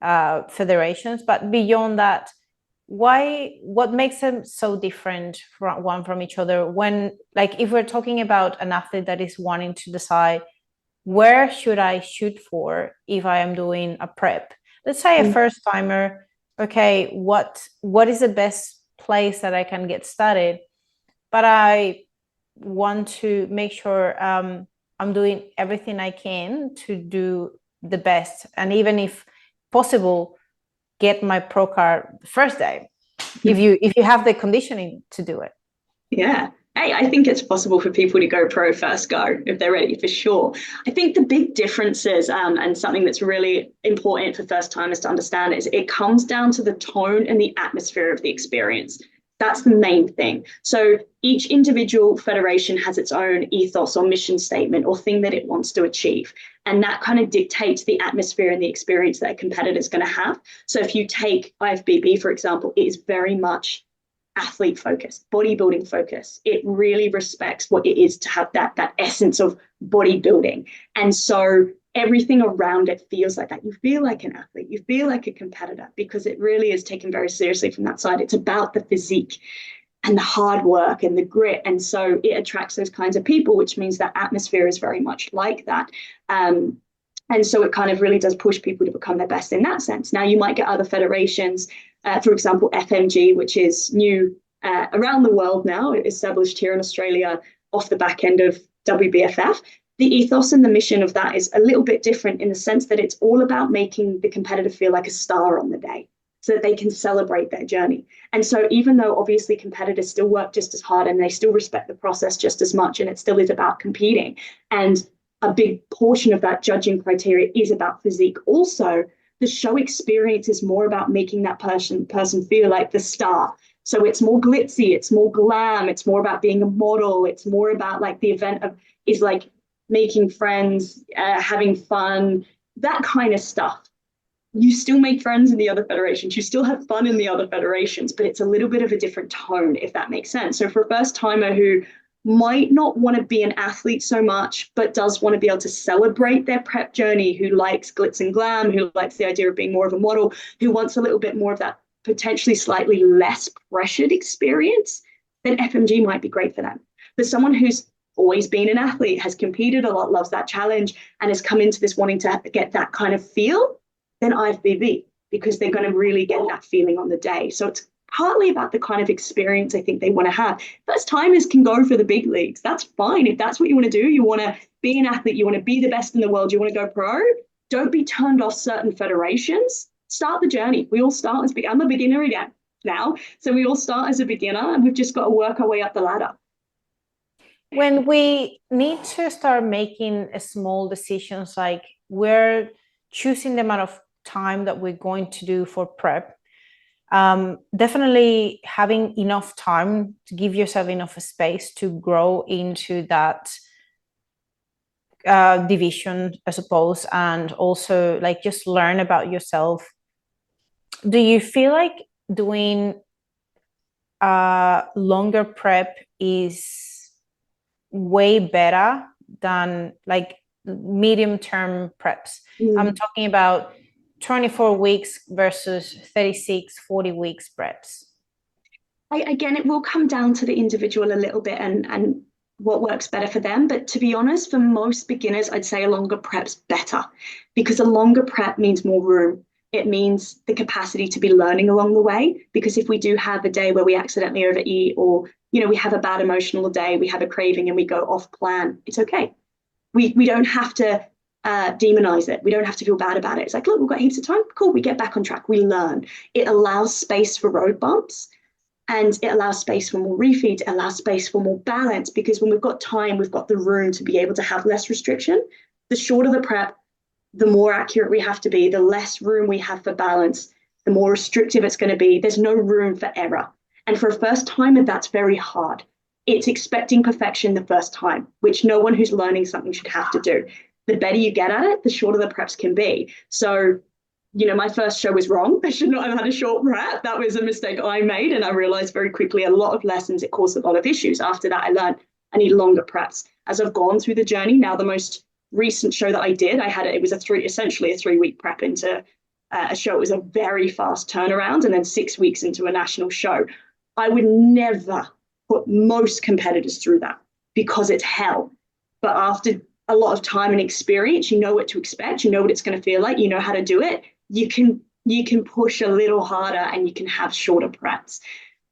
federations, but beyond that, what makes them so different from each other? When, like, if we're talking about an athlete that is wanting to decide where should I shoot for if I am doing a prep, let's say a first timer, okay, what is the best place that I can get started, but I want to make sure I'm doing everything I can to do the best, and even if possible, get my pro card the first day, if you have the conditioning to do it. Yeah. Hey, I think it's possible for people to go pro first go if they're ready, for sure. I think the big differences, and something that's really important for first timers to understand, is it comes down to the tone and the atmosphere of the experience. That's the main thing. So each individual federation has its own ethos or mission statement or thing that it wants to achieve. And that kind of dictates the atmosphere and the experience that a competitor is going to have. So if you take IFBB, for example, it is very much athlete focused, bodybuilding focused. It really respects what it is to have that essence of bodybuilding. And so everything around it feels like that. You feel like an athlete, you feel like a competitor, because it really is taken very seriously from that side. It's about the physique and the hard work and the grit. And so it attracts those kinds of people, which means that atmosphere is very much like that. And so it kind of really does push people to become their best in that sense. Now, you might get other federations, for example, FMG, which is new around the world now, established here in Australia off the back end of WBFF. The ethos and the mission of that is a little bit different in the sense that it's all about making the competitor feel like a star on the day so that they can celebrate their journey. And so even though obviously competitors still work just as hard and they still respect the process just as much, and it still is about competing, and a big portion of that judging criteria is about physique also, the show experience is more about making that person feel like the star. So it's more glitzy, it's more glam, it's more about being a model, it's more about like the event of is like making friends, having fun, that kind of stuff. You still make friends in the other federations, you still have fun in the other federations, but it's a little bit of a different tone, if that makes sense. So for a first timer who might not want to be an athlete so much, but does want to be able to celebrate their prep journey, who likes glitz and glam, who likes the idea of being more of a model, who wants a little bit more of that potentially slightly less pressured experience, then FMG might be great for them. For someone who's always been an athlete, has competed a lot, loves that challenge, and has come into this wanting to get that kind of feel, then IFBB, because they're going to really get that feeling on the day. So it's partly about the kind of experience I think they want to have. First timers can go for the big leagues. That's fine. If that's what you want to do, you want to be an athlete, you want to be the best in the world, you want to go pro, don't be turned off certain federations. Start the journey. We all start as I'm a beginner again now. So we all start as a beginner, and we've just got to work our way up the ladder. When we need to start making small decisions, like we're choosing the amount of time that we're going to do for prep, definitely having enough time to give yourself enough space to grow into that division, I suppose, and also like just learn about yourself. Do you feel like doing a longer prep is way better than like medium-term preps? I'm talking about 24 weeks versus 36, 40 weeks preps. Again, it will come down to the individual a little bit and what works better for them. But to be honest, for most beginners, I'd say a longer prep's better, because a longer prep means more room. It means the capacity to be learning along the way. Because if we do have a day where we accidentally overeat, or we have a bad emotional day, we have a craving and we go off plan, it's okay. We don't have to demonize it. We don't have to feel bad about it. It's like, look, we've got heaps of time. Cool, we get back on track. We learn. It allows space for road bumps, and it allows space for more refeeds. It allows space for more balance, because when we've got time, we've got the room to be able to have less restriction. The shorter the prep, the more accurate we have to be, the less room we have for balance, the more restrictive it's going to be. There's no room for error. And for a first timer, that's very hard. It's expecting perfection the first time, which no one who's learning something should have to do. The better you get at it, the shorter the preps can be. So my first show was wrong. I should not have had a short prep. That was a mistake I made. And I realized very quickly a lot of lessons, it caused a lot of issues. After that, I learned I need longer preps. As I've gone through the journey, now the most recent show that I did, it was essentially a 3-week prep into a show. It was a very fast turnaround, and then 6 weeks into a national show. I would never put most competitors through that because it's hell. But after a lot of time and experience, you know what to expect, you know what it's going to feel like, you know how to do it. You can push a little harder and you can have shorter preps.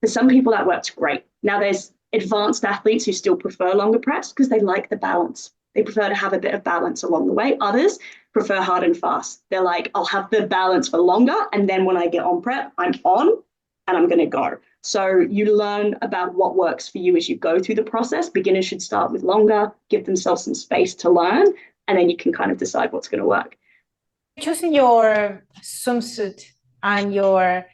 For some people that works great. Now there's advanced athletes who still prefer longer preps because they like the balance. They prefer to have a bit of balance along the way. Others prefer hard and fast. They're like, I'll have the balance for longer, and then when I get on prep, I'm on and I'm going to go. So you learn about what works for you as you go through the process. Beginners should start with longer, give themselves some space to learn, and then you can kind of decide what's going to work. Choosing your swimsuit and your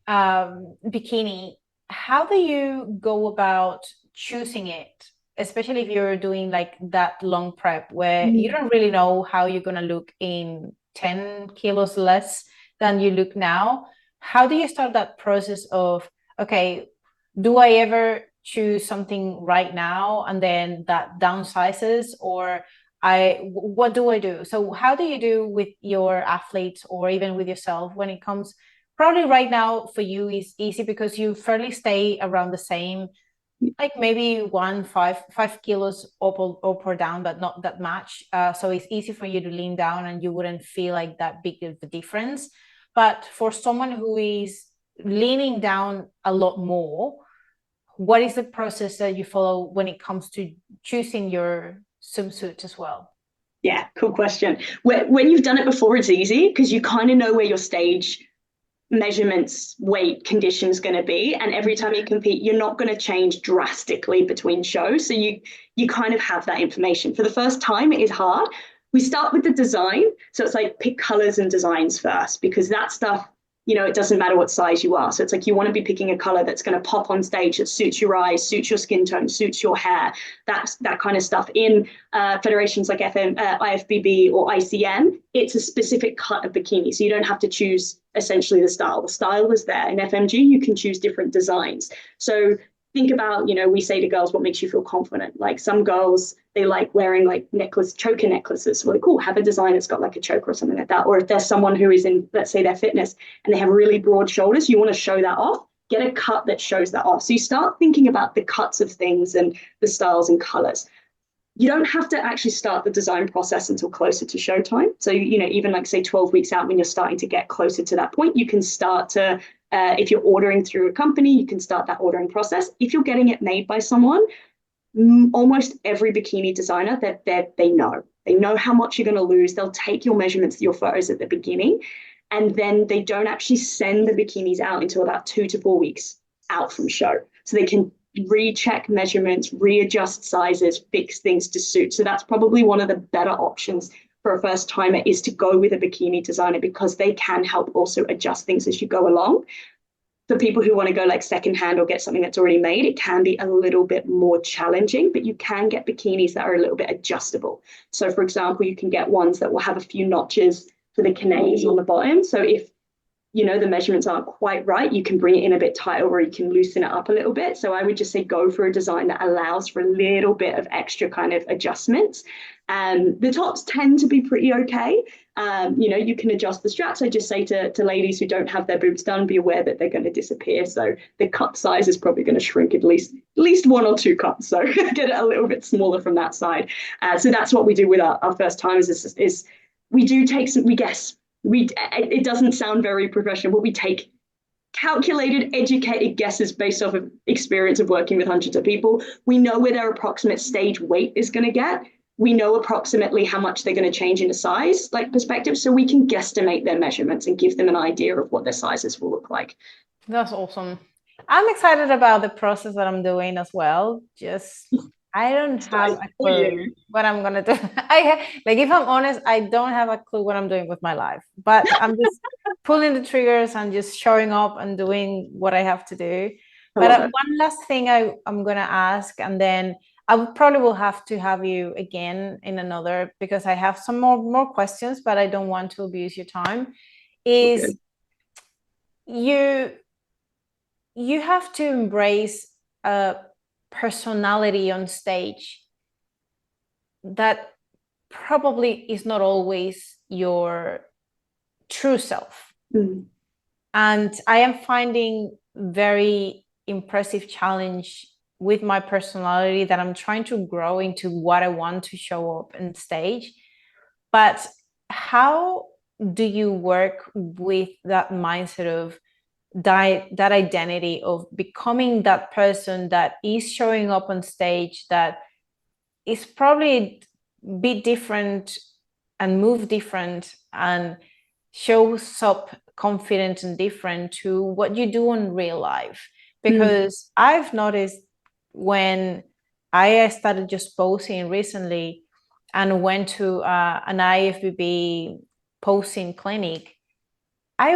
bikini, how do you go about choosing it? Especially if you're doing like that long prep where you don't really know how you're going to look in 10 kilos less than you look now. How do you start that process of, okay, do I ever choose something right now and then that downsizes, or what do I do? So how do you do with your athletes or even with yourself when it comes? Probably right now for you is easy because you fairly stay around the same, like maybe 5 kilos up or down, but not that much. So it's easy for you to lean down and you wouldn't feel like that big of a difference. But for someone who is leaning down a lot more, what is the process that you follow when it comes to choosing your swimsuit as well? Yeah, cool question. When you've done it before, it's easy because you kind of know where your stage measurements, weight, conditions going to be, and every time you compete, you're not going to change drastically between shows. So you kind of have that information. For the first time, it is hard. We start with the design, so it's like pick colors and designs first, because that stuff, it doesn't matter what size you are. So it's like you want to be picking a color that's going to pop on stage, that suits your eyes, suits your skin tone, suits your hair, that kind of stuff. In federations like IFBB or ICM, it's a specific cut of bikini. So you don't have to choose essentially the style. The style is there. In FMG, you can choose different designs. So think about, we say to girls, what makes you feel confident? Like some girls, they like wearing like choker necklaces. So like, cool, have a design that's got like a choker or something like that. Or if there's someone who is in, let's say, their fitness and they have really broad shoulders, you want to show that off, get a cut that shows that off. So you start thinking about the cuts of things and the styles and colors. You don't have to actually start the design process until closer to showtime. So, even like say 12 weeks out, when you're starting to get closer to that point, you can start to, if you're ordering through a company, you can start that ordering process. If you're getting it made by someone, almost every bikini designer, they know how much you're going to lose. They'll take your measurements, your photos at the beginning, and then they don't actually send the bikinis out until about 2 to 4 weeks out from show. So they can recheck measurements, readjust sizes, fix things to suit. So that's probably one of the better options for a first timer, is to go with a bikini designer, because they can help also adjust things as you go along. For people who want to go like secondhand or get something that's already made, it can be a little bit more challenging, but you can get bikinis that are a little bit adjustable. So for example, you can get ones that will have a few notches for the canets on the bottom. So if the measurements aren't quite right, you can bring it in a bit tighter, or you can loosen it up a little bit. So I would just say go for a design that allows for a little bit of extra kind of adjustments. The tops tend to be pretty okay. You can adjust the straps. I just say to ladies who don't have their boobs done, be aware that they're going to disappear. So the cut size is probably going to shrink at least 1 or 2 cuts. So get it a little bit smaller from that side. So that's what we do with our first timers is we do take we guess. It doesn't sound very professional, but we take calculated, educated guesses based off of experience of working with hundreds of people. We know where their approximate stage weight is going to get. We know approximately how much they're going to change in a size perspective, so we can guesstimate their measurements and give them an idea of what their sizes will look like. That's awesome. I'm excited about the process that I'm doing as well. I don't have a clue what I'm gonna do. If I'm honest, I don't have a clue what I'm doing with my life, but I'm just pulling the triggers and just showing up and doing what I have to do. But one last thing I'm gonna ask, and then I probably will have to have you again in another, because I have some more questions, but I don't want to abuse your time. is Okay. you have to embrace a personality on stage that probably is not always your true self. Mm. And I am finding very impressive challenge with my personality that I'm trying to grow into what I want to show up on stage. But how do you work with that mindset of that identity of becoming that person that is showing up on stage, that is probably a bit different and move different and shows up confident and different to what you do in real life? Because I've noticed when I started just posing recently and went to an IFBB posing clinic, I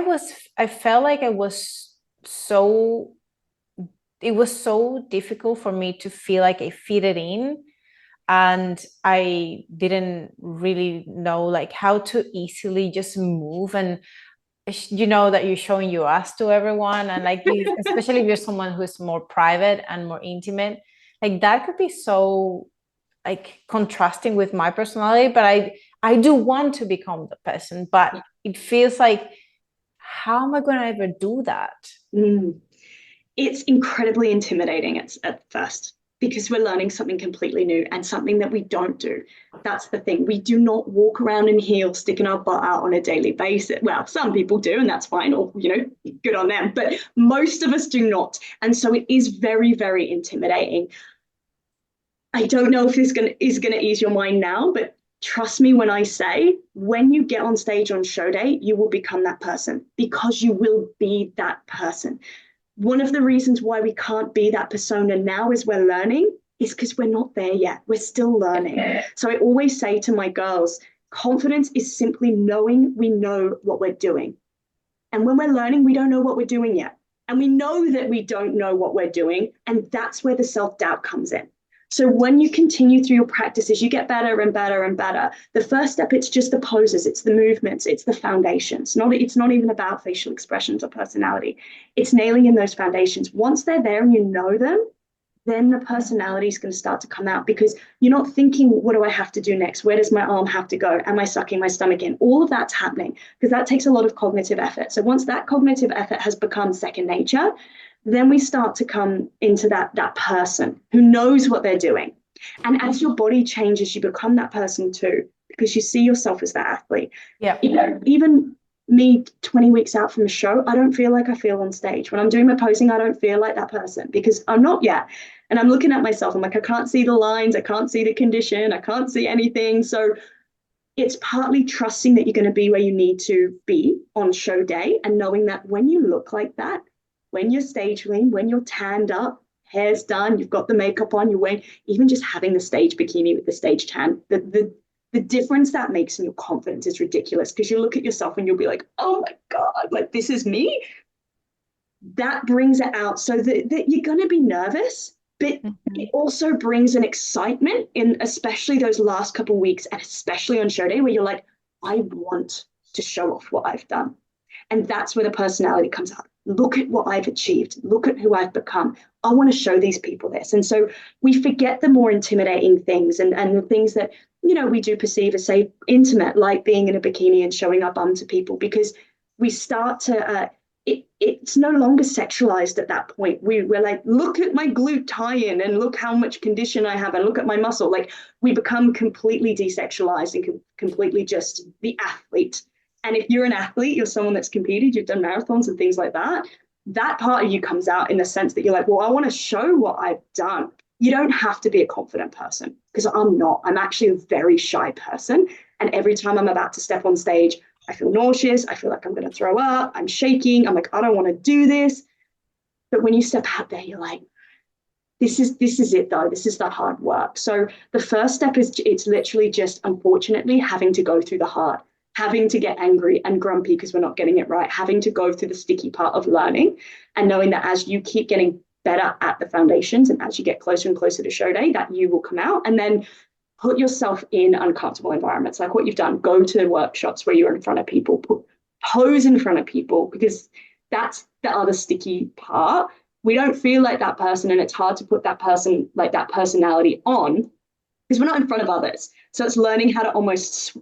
felt like it was so difficult for me to feel like I fitted in, and I didn't really know like how to easily just move, and you know that you're showing your ass to everyone, and like you, especially if you're someone who's more private and more intimate, like that could be so like contrasting with my personality. But I do want to become the person, but it feels like, how am I going to ever do that? It's incredibly intimidating at first because we're learning something completely new and something that we don't do. That's the thing. We do not walk around in heels, sticking our butt out on a daily basis. Well, some people do, and that's fine, or, good on them. But most of us do not. And so it is very, very intimidating. I don't know if this is gonna ease your mind now, but trust me when I say, when you get on stage on show day, you will become that person, because you will be that person. One of the reasons why we can't be that persona now as we're learning is because we're not there yet. We're still learning. So I always say to my girls, confidence is simply knowing we know what we're doing. And when we're learning, we don't know what we're doing yet. And we know that we don't know what we're doing. And that's where the self-doubt comes in. So when you continue through your practices, you get better and better and better. The first step, it's just the poses, it's the movements, it's the foundations. It's not even about facial expressions or personality. It's nailing in those foundations. Once they're there and you know them, then the personality is going to start to come out, because you're not thinking, what do I have to do next? Where does my arm have to go? Am I sucking my stomach in? All of that's happening because that takes a lot of cognitive effort. So once that cognitive effort has become second nature, then we start to come into that person who knows what they're doing. And as your body changes, you become that person too, because you see yourself as that athlete. Yeah. Even me 20 weeks out from a show, I don't feel like I feel on stage. When I'm doing my posing, I don't feel like that person because I'm not yet. And I'm looking at myself. I'm like, I can't see the lines. I can't see the condition. I can't see anything. So it's partly trusting that you're going to be where you need to be on show day, and knowing that when you look like that, when you're stage lean, when you're tanned up, hair's done, you've got the makeup on, you're wearing, even just having the stage bikini with the stage tan, the difference that makes in your confidence is ridiculous, because you look at yourself and you'll be like, oh my God, like this is me. That brings it out, so that you're going to be nervous, but it also brings an excitement in, especially those last couple of weeks, and especially on show day, where you're like, I want to show off what I've done. And that's where the personality comes out. Look at what I've achieved. Look at who I've become. I want to show these people this. And so we forget the more intimidating things and the things that, we do perceive as, say, intimate, like being in a bikini and showing our bum to people, because we start to, it's no longer sexualized at that point. We're like, look at my glute tie-in and look how much condition I have and look at my muscle. Like, we become completely desexualized and completely just the athlete. And if you're an athlete, you're someone that's competed, you've done marathons and things like that, that part of you comes out in the sense that you're like, well, I want to show what I've done. You don't have to be a confident person, because I'm not. I'm actually a very shy person. And every time I'm about to step on stage, I feel nauseous. I feel like I'm going to throw up. I'm shaking. I'm like, I don't want to do this. But when you step out there, you're like, this is it though. This is the hard work. So the first step is, it's literally just, unfortunately, having to go through the hard, having to get angry and grumpy because we're not getting it right, having to go through the sticky part of learning, and knowing that as you keep getting better at the foundations and as you get closer and closer to show day, that you will come out. And then put yourself in uncomfortable environments, like what you've done. Go to workshops where you're in front of people. pose in front of people, because that's the other sticky part. We don't feel like that person, and it's hard to put that person, like that personality on, because we're not in front of others. So it's learning how to almost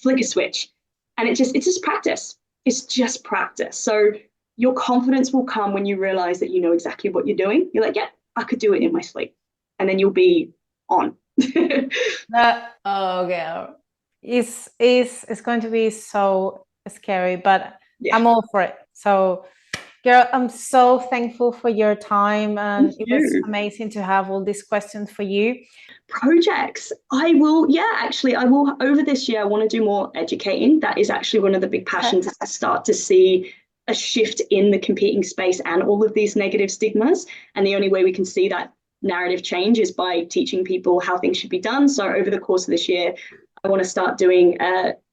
flick a switch. And it's just practice. It's just practice. So your confidence will come when you realize that you know exactly what you're doing. You're like, yeah, I could do it in my sleep. And then you'll be on. Okay. It's going to be so scary, but yeah. I'm all for it. So girl, I'm so thankful for your time, and it was amazing to have all these questions for you. Projects. I will over this year, I want to do more educating. That is actually one of the big passions, is to start to see a shift in the competing space and all of these negative stigmas. And the only way we can see that narrative change is by teaching people how things should be done. So over the course of this year, I want to start doing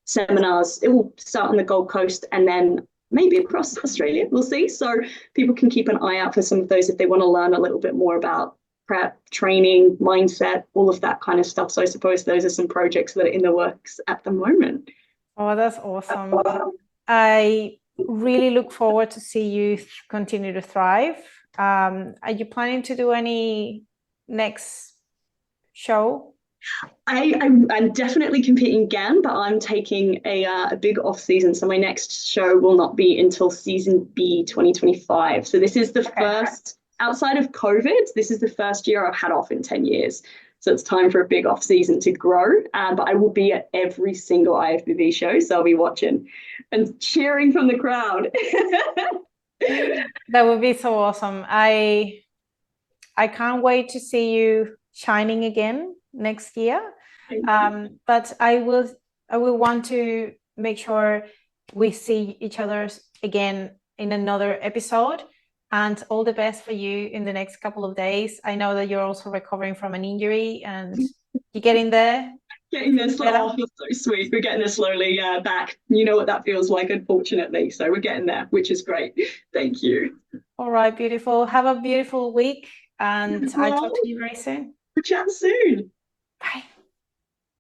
seminars. It will start on the Gold Coast and then maybe across Australia, we'll see. So people can keep an eye out for some of those if they want to learn a little bit more about prep, training, mindset, all of that kind of stuff. So I suppose those are some projects that are in the works at the moment. Oh, that's awesome. I really look forward to see you continue to thrive. Are you planning to do any next show? I'm definitely competing again, but I'm taking a big off season. So my next show will not be until season B 2025. So this is the first, outside of COVID, this is the first year I've had off in 10 years. So it's time for a big off season to grow. But I will be at every single IFBB show. So I'll be watching and cheering from the crowd. That would be so awesome. I can't wait to see you shining again next year. But I will want to make sure we see each other again in another episode. And all the best for you in the next couple of days. I know that you're also recovering from an injury, and you're getting there. Getting there slowly. Oh, feels so sweet. We're getting there slowly back. You know what that feels like, unfortunately. So we're getting there, which is great. Thank you. All right, beautiful. Have a beautiful week, and I'll talk to you very soon. We'll chat soon. Bye.